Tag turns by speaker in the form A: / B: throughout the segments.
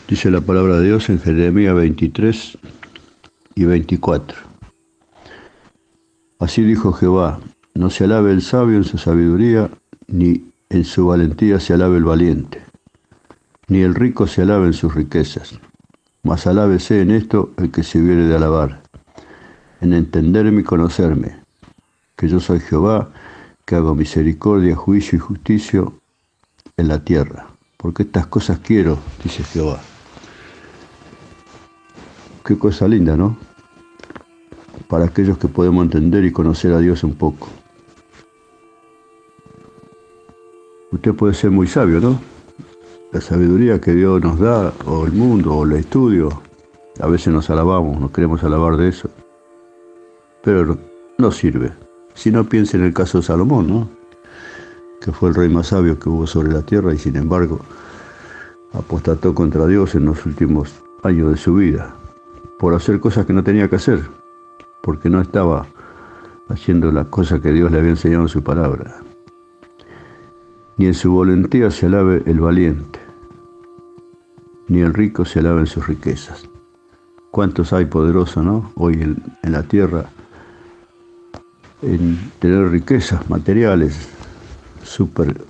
A: Dice la palabra de Dios en Jeremías 23 y 24. Así dijo Jehová: no se alabe el sabio en su sabiduría, ni en su valentía se alabe el valiente, ni el rico se alabe en sus riquezas. Mas alábese en esto el que se hubiere de alabar, en entenderme y conocerme, que yo soy Jehová, que hago misericordia, juicio y justicia en la tierra. Porque estas cosas quiero, dice Jehová. Qué cosa linda, ¿no? Para aquellos que podemos entender y conocer a Dios un poco. Usted puede ser muy sabio, ¿no? La sabiduría que Dios nos da, o el mundo, o el estudio, a veces nos alabamos, nos queremos alabar de eso. Pero no sirve. Si no, piense en el caso de Salomón, ¿no? Que fue el rey más sabio que hubo sobre la tierra y sin embargo apostató contra Dios en los últimos años de su vida por hacer cosas que no tenía que hacer, porque no estaba haciendo las cosas que Dios le había enseñado en su palabra. Ni en su valentía se alabe el valiente, ni el rico se alabe en sus riquezas. ¿Cuántos hay poderosos, no? Hoy en la tierra, en tener riquezas materiales, super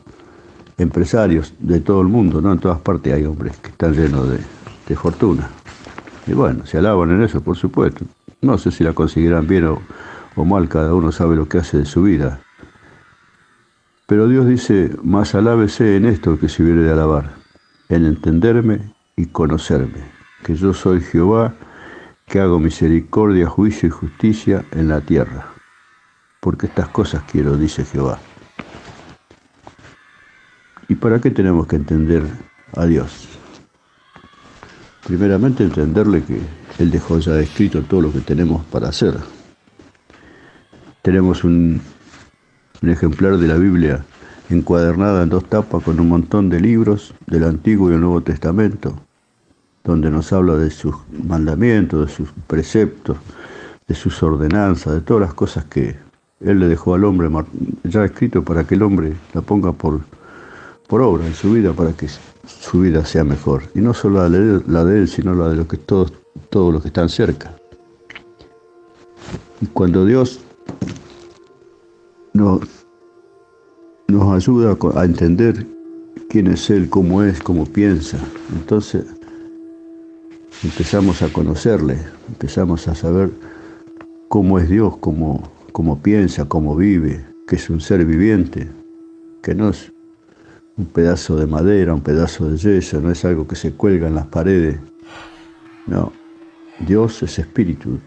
A: empresarios de todo el mundo, ¿no? En todas partes hay hombres que están llenos de fortuna. Y bueno, se alaban en eso, por supuesto. No sé si la conseguirán bien o mal, cada uno sabe lo que hace de su vida. Pero Dios dice: más alábese en esto que se hubiere de alabar, en entenderme y conocerme, que yo soy Jehová, que hago misericordia, juicio y justicia en la tierra. Porque estas cosas quiero, dice Jehová. ¿Y para qué tenemos que entender a Dios? Primeramente, entenderle que Él dejó ya escrito todo lo que tenemos para hacer. Tenemos un ejemplar de la Biblia encuadernada en 2 tapas con un montón de libros del Antiguo y el Nuevo Testamento, donde nos habla de sus mandamientos, de sus preceptos, de sus ordenanzas, de todas las cosas que Él le dejó al hombre ya escrito para que el hombre la ponga por obra en su vida, para que su vida sea mejor. Y no solo la de él, sino la de todos los que están cerca. Y cuando Dios nos ayuda a entender quién es Él, cómo es, cómo piensa, entonces empezamos a conocerle, empezamos a saber cómo es Dios, cómo piensa, cómo vive, que es un ser viviente, que no es un pedazo de madera, un pedazo de yeso, no es algo que se cuelga en las paredes. No, Dios es espíritu.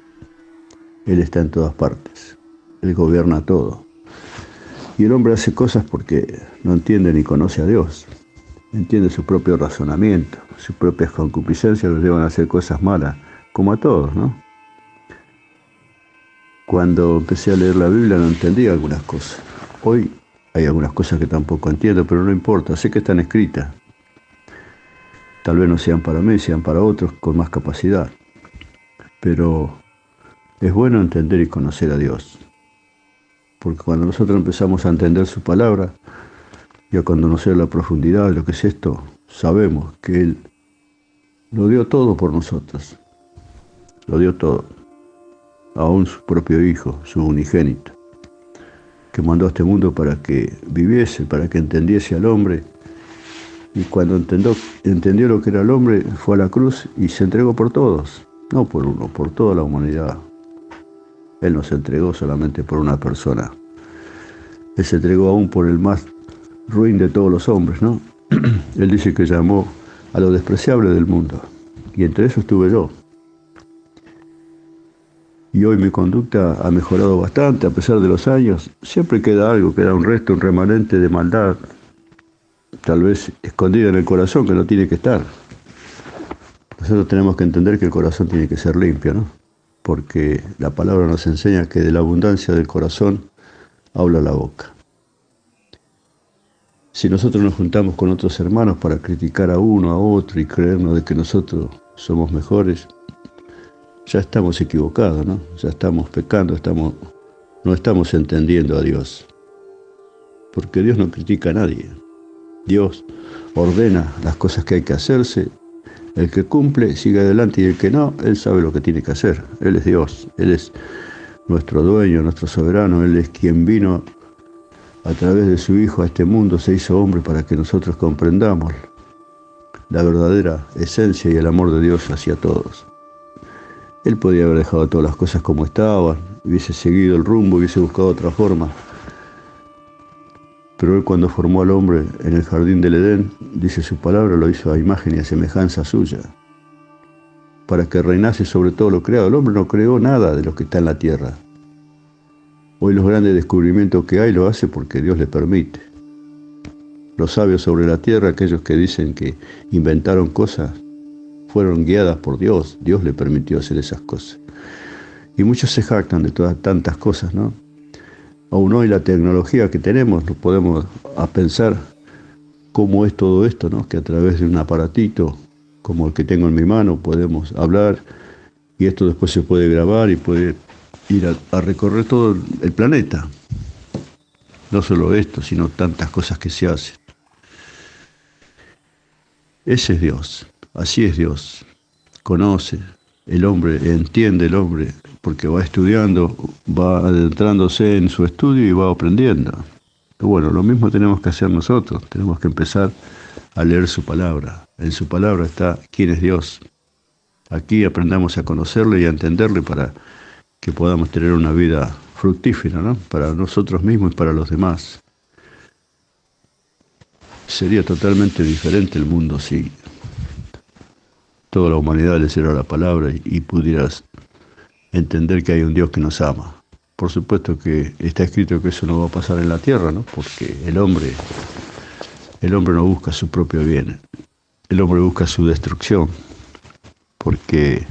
A: Él está en todas partes. Él gobierna todo. Y el hombre hace cosas porque no entiende ni conoce a Dios. Entiende su propio razonamiento, sus propias concupiscencias lo llevan a hacer cosas malas, como a todos, ¿no? Cuando empecé a leer la Biblia no entendía algunas cosas. Hoy hay algunas cosas que tampoco entiendo, pero no importa, sé que están escritas. Tal vez no sean para mí, sean para otros con más capacidad. Pero es bueno entender y conocer a Dios. Porque cuando nosotros empezamos a entender su palabra y a conocer la profundidad de lo que es esto, sabemos que Él lo dio todo por nosotros. Lo dio todo. Aún su propio Hijo, su unigénito, que mandó a este mundo para que viviese, para que entendiese al hombre. Y cuando entendió lo que era el hombre, fue a la cruz y se entregó por todos. No por uno, por toda la humanidad. Él no se entregó solamente por una persona. Él se entregó aún por el más ruin de todos los hombres, ¿no? Él dice que llamó a lo despreciable del mundo. Y entre eso estuve yo. Y hoy mi conducta ha mejorado bastante a pesar de los años. Siempre queda algo, queda un resto, un remanente de maldad, tal vez escondida en el corazón, que no tiene que estar. Nosotros tenemos que entender que el corazón tiene que ser limpio, ¿no? Porque la palabra nos enseña que de la abundancia del corazón habla la boca. Si nosotros nos juntamos con otros hermanos para criticar a uno, a otro y creernos de que nosotros somos mejores, ya estamos equivocados, ¿no? Ya estamos pecando, no estamos entendiendo a Dios. Porque Dios no critica a nadie. Dios ordena las cosas que hay que hacerse, El que cumple sigue adelante y el que no, Él sabe lo que tiene que hacer. Él es Dios, Él es nuestro dueño, nuestro soberano, Él es quien vino a través de su Hijo a este mundo, se hizo hombre para que nosotros comprendamos la verdadera esencia y el amor de Dios hacia todos. Él podía haber dejado todas las cosas como estaban, hubiese seguido el rumbo, hubiese buscado otra forma. Pero Él, cuando formó al hombre en el jardín del Edén, dice su palabra, lo hizo a imagen y a semejanza suya, para que reinase sobre todo lo creado. El hombre no creó nada de lo que está en la tierra. Hoy los grandes descubrimientos que hay lo hace porque Dios le permite. Los sabios sobre la tierra, aquellos que dicen que inventaron cosas, fueron guiadas por Dios. Dios le permitió hacer esas cosas. Y muchos se jactan de todas tantas cosas, ¿no? Aún hoy la tecnología que tenemos, nos podemos a pensar cómo es todo esto, ¿no? Que a través de un aparatito como el que tengo en mi mano podemos hablar y esto después se puede grabar y puede ir a recorrer todo el planeta. No solo esto, sino tantas cosas que se hacen. Ese es Dios, así es Dios. Conoce el hombre, entiende el hombre, porque va estudiando, va adentrándose en su estudio y va aprendiendo. Bueno, lo mismo tenemos que hacer nosotros, tenemos que empezar a leer su palabra. En su palabra está quién es Dios. Aquí aprendamos a conocerle y a entenderle para que podamos tener una vida fructífera, ¿no? Para nosotros mismos y para los demás. Sería totalmente diferente el mundo si toda la humanidad leyera la palabra y pudieras entender que hay un Dios que nos ama. Por supuesto que está escrito que eso no va a pasar en la tierra, ¿no? Porque el hombre no busca su propio bien, el hombre busca su destrucción, porque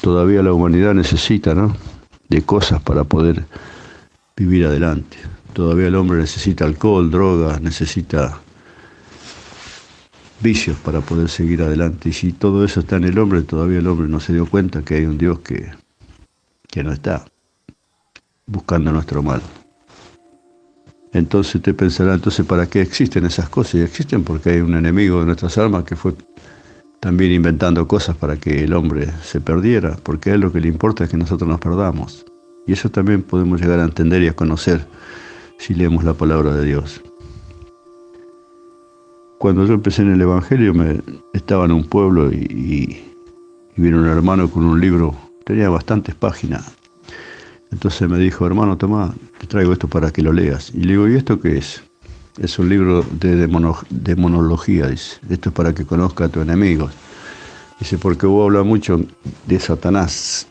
A: todavía la humanidad necesita, ¿no?, de cosas para poder vivir adelante. Todavía el hombre necesita alcohol, drogas, necesita vicios para poder seguir adelante. Y si todo eso está en el hombre, todavía el hombre no se dio cuenta que hay un Dios que no está buscando nuestro mal. Entonces usted pensará, entonces, ¿para qué existen esas cosas? Y existen porque hay un enemigo de nuestras almas que fue también inventando cosas para que el hombre se perdiera, porque a él lo que le importa es que nosotros nos perdamos. Y eso también podemos llegar a entender y a conocer si leemos la palabra de Dios. Cuando yo empecé en el Evangelio, estaba en un pueblo y vino un hermano con un libro, tenía bastantes páginas. Entonces me dijo, hermano, toma, te traigo esto para que lo leas. Y le digo, ¿y esto qué es? Es un libro de demonología, dice. Esto es para que conozca a tus enemigos. Dice, porque vos hablas mucho de Satanás.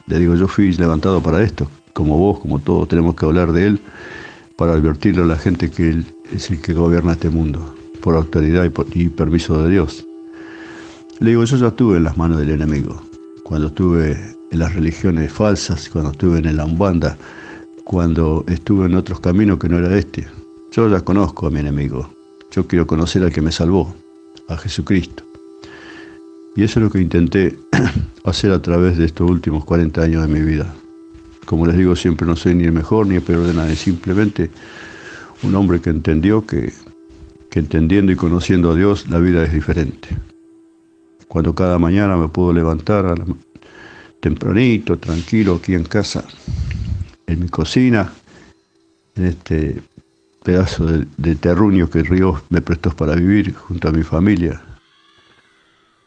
A: Le digo, yo fui levantado para esto, como vos, como todos, tenemos que hablar de él para advertirle a la gente que él es el que gobierna este mundo, por autoridad y permiso de Dios. Le digo, yo ya estuve en las manos del enemigo, cuando estuve en las religiones falsas, cuando estuve en la Umbanda, cuando estuve en otros caminos que no era este. Yo ya conozco a mi enemigo, yo quiero conocer al que me salvó, a Jesucristo. Y eso es lo que intenté hacer a través de estos últimos 40 años de mi vida. Como les digo, siempre no soy ni el mejor ni el peor de nadie, simplemente un hombre que entendió que entendiendo y conociendo a Dios, la vida es diferente. Cuando cada mañana me puedo levantar tempranito, tranquilo, aquí en casa, en mi cocina, en este pedazo de terruño que Dios me prestó para vivir junto a mi familia,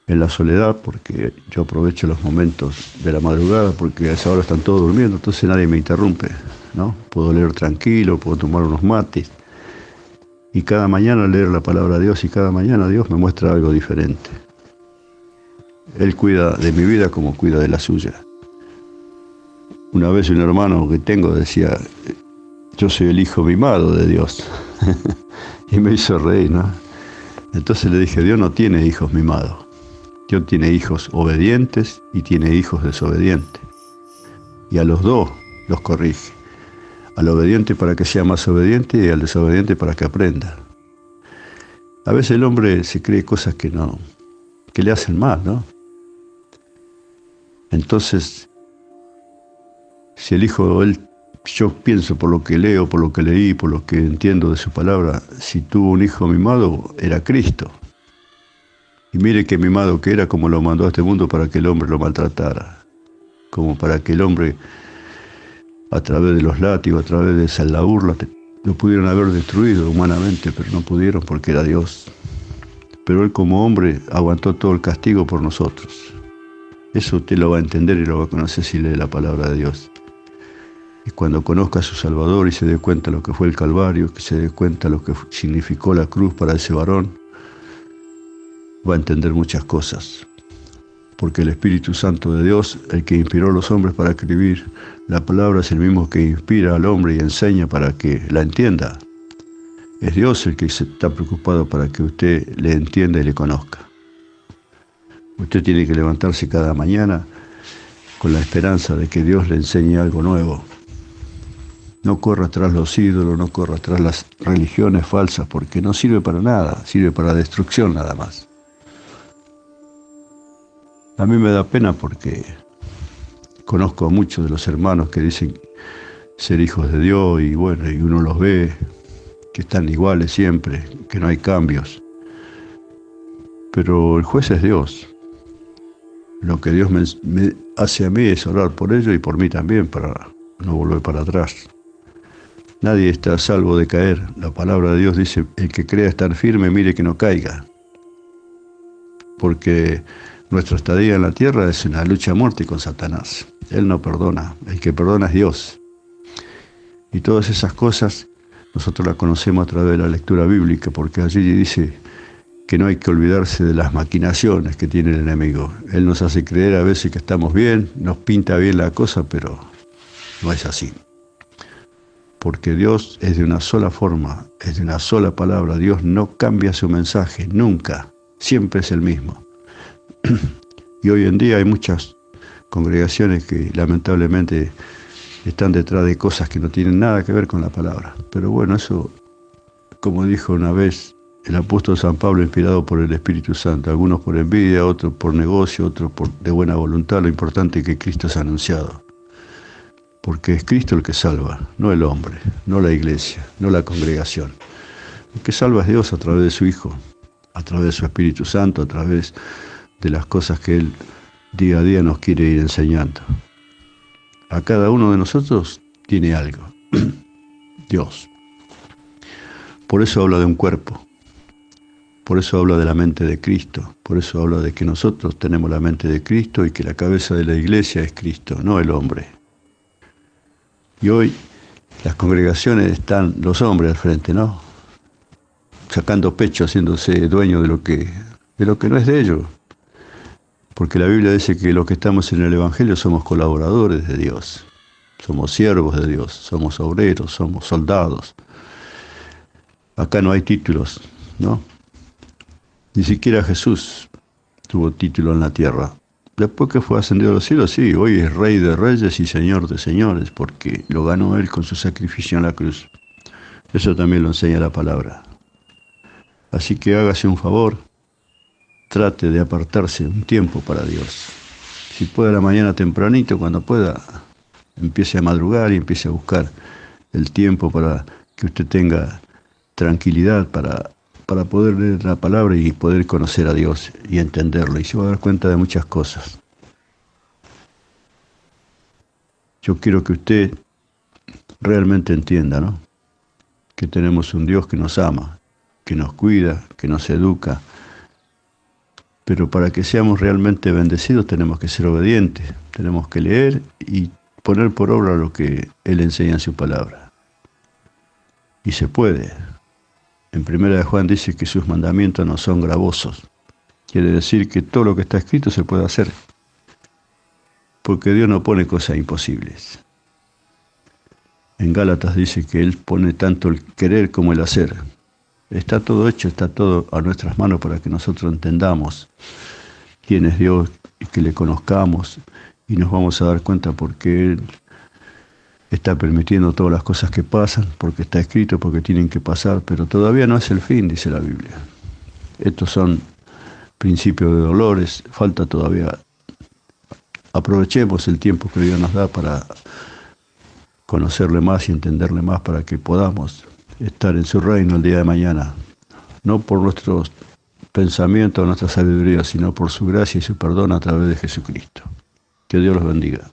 A: en la soledad, porque yo aprovecho los momentos de la madrugada, porque a esa hora están todos durmiendo, entonces nadie me interrumpe, ¿no? Puedo leer tranquilo, puedo tomar unos mates, y cada mañana leer la palabra de Dios, y cada mañana Dios me muestra algo diferente. Él cuida de mi vida como cuida de la suya. Una vez un hermano que tengo decía, yo soy el hijo mimado de Dios, y me hizo reír, ¿no? Entonces le dije, Dios no tiene hijos mimados. Dios tiene hijos obedientes y tiene hijos desobedientes. Y a los dos los corrige. Al obediente para que sea más obediente y al desobediente para que aprenda. A veces el hombre se cree cosas que le hacen mal, ¿no? Entonces, si el hijo, yo pienso por lo que leo, por lo que leí, por lo que entiendo de su palabra, si tuvo un hijo mimado, era Cristo. Y mire qué mimado que era, como lo mandó a este mundo para que el hombre lo maltratara, como para que el hombre, a través de los látigos, a través de la burla, lo pudieron haber destruido humanamente, pero no pudieron porque era Dios. Pero Él como hombre aguantó todo el castigo por nosotros. Eso usted lo va a entender y lo va a conocer si lee la palabra de Dios. Y cuando conozca a su Salvador y se dé cuenta lo que fue el Calvario, que se dé cuenta lo que significó la cruz para ese varón, va a entender muchas cosas. Porque el Espíritu Santo de Dios, el que inspiró a los hombres para escribir la palabra, es el mismo que inspira al hombre y enseña para que la entienda. Es Dios el que se está preocupado para que usted le entienda y le conozca. Usted tiene que levantarse cada mañana con la esperanza de que Dios le enseñe algo nuevo. No corra tras los ídolos, no corra tras las religiones falsas, porque no sirve para nada, sirve para destrucción nada más. A mí me da pena porque conozco a muchos de los hermanos que dicen ser hijos de Dios y bueno, y uno los ve que están iguales siempre, que no hay cambios. Pero el juez es Dios. Lo que Dios me hace a mí es orar por ellos y por mí también, para no volver para atrás. Nadie está a salvo de caer. La palabra de Dios dice, el que crea estar firme, mire que no caiga. Porque nuestra estadía en la tierra es una lucha a muerte con Satanás. Él no perdona. El que perdona es Dios. Y todas esas cosas nosotros las conocemos a través de la lectura bíblica, porque allí dice que no hay que olvidarse de las maquinaciones que tiene el enemigo. Él nos hace creer a veces que estamos bien, nos pinta bien la cosa, pero no es así. Porque Dios es de una sola forma, es de una sola palabra. Dios no cambia su mensaje, nunca. Siempre es el mismo. Y hoy en día hay muchas congregaciones que lamentablemente están detrás de cosas que no tienen nada que ver con la palabra. Pero bueno, eso, como dijo una vez el apóstol San Pablo, inspirado por el Espíritu Santo, algunos por envidia, otros por negocio, otros de buena voluntad, lo importante es que Cristo es anunciado. Porque es Cristo el que salva, no el hombre, no la iglesia, no la congregación. El que salva es Dios a través de su Hijo, a través de su Espíritu Santo, a través de las cosas que Él día a día nos quiere ir enseñando. A cada uno de nosotros tiene algo, Dios. Por eso habla de un cuerpo, por eso habla de la mente de Cristo, por eso habla de que nosotros tenemos la mente de Cristo y que la cabeza de la iglesia es Cristo, no el hombre. Y hoy las congregaciones están los hombres al frente, ¿no? Sacando pecho, haciéndose dueños de lo que no es de ellos. Porque la Biblia dice que los que estamos en el Evangelio somos colaboradores de Dios, somos siervos de Dios, somos obreros, somos soldados. Acá no hay títulos, ¿no? Ni siquiera Jesús tuvo título en la tierra. Después que fue ascendido a los cielos, sí, hoy es Rey de Reyes y Señor de Señores, porque lo ganó Él con su sacrificio en la cruz. Eso también lo enseña la palabra. Así que hágase un favor, trate de apartarse un tiempo para Dios. Si puede a la mañana tempranito, cuando pueda, empiece a madrugar y empiece a buscar el tiempo para que usted tenga tranquilidad para poder leer la palabra y poder conocer a Dios y entenderlo. Y se va a dar cuenta de muchas cosas. Yo quiero que usted realmente entienda, ¿no? Que tenemos un Dios que nos ama, que nos cuida, que nos educa. Pero para que seamos realmente bendecidos tenemos que ser obedientes. Tenemos que leer y poner por obra lo que Él enseña en su palabra. Y se puede. En 1 de Juan dice que sus mandamientos no son gravosos. Quiere decir que todo lo que está escrito se puede hacer. Porque Dios no pone cosas imposibles. En Gálatas dice que Él pone tanto el querer como el hacer. Está todo hecho, está todo a nuestras manos para que nosotros entendamos quién es Dios y que le conozcamos. Y nos vamos a dar cuenta porque Él está permitiendo todas las cosas que pasan, porque está escrito, porque tienen que pasar, pero todavía no es el fin, dice la Biblia. Estos son principios de dolores, falta todavía. Aprovechemos el tiempo que Dios nos da para conocerle más y entenderle más, para que podamos estar en su reino el día de mañana, no por nuestros pensamientos o nuestra sabiduría, sino por su gracia y su perdón a través de Jesucristo. Que Dios los bendiga.